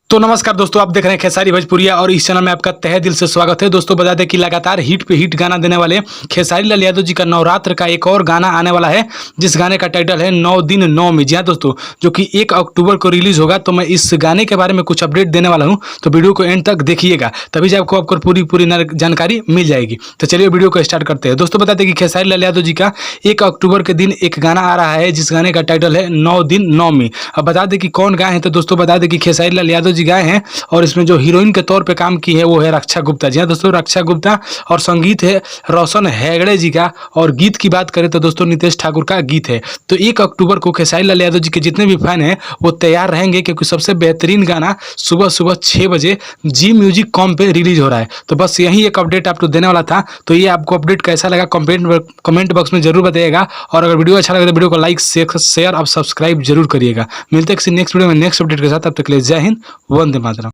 तो नमस्कार दोस्तों, आप देख रहे हैं खेसारी भोजपुरिया और इस चैनल में आपका तहे दिल से स्वागत है। दोस्तों बता दें कि लगातार हिट पे हिट गाना देने वाले खेसारी लाल यादव जी का नवरात्र का एक और गाना आने वाला है, जिस गाने का टाइटल है 9 दिन 9 में। जी हाँ दोस्तों, जो कि 1 अक्टूबर को रिलीज होगा। तो मैं इस गाने के बारे में कुछ अपडेट देने वाला हूँ, तो वीडियो को एंड तक देखिएगा, तभी जब आपको पूरी जानकारी मिल जाएगी। तो चलिए वीडियो को स्टार्ट करते हैं। दोस्तों बता दें कि खेसारी लाल यादव जी का 1 अक्टूबर के दिन एक गाना आ रहा है, जिस गाने का टाइटल है 9 दिन 9 में। अब बता दें कि कौन गाए हैं, तो दोस्तों बता दें कि खेसारी लाल यादव जी गाए हैं और इसमें जो हीरोइन के तौर पे काम की है वो है रक्षा गुप्ता। जी हाँ दोस्तों, रक्षा गुप्ता। और संगीत है रोशन हेगड़े जी का, और गीत की बात करें तो दोस्तों नितेश ठाकुर का गीत है। तो 1 अक्टूबर को खेसारी लाल यादव जी के जितने भी फैन हैं वो तैयार रहेंगे, क्योंकि सबसे बेहतरीन गाना सुबह सुबह 6 बजे जी म्यूजिक कॉम पे रिलीज हो रहा है। तो बस यही एक अपडेट आपको देने वाला था। तो ये आपको अपडेट कैसा लगा कमेंट बॉक्स में जरूर बताइएगा, और अगर वीडियो अच्छा लगे तो वीडियो को लाइक शेयर और सब्सक्राइब जरूर करिएगा। मिलते हैं किसी नेक्स्ट वीडियो में नेक्स्ट अपडेट के साथ। तब तक के लिए जय हिंद, वंदे मातरम।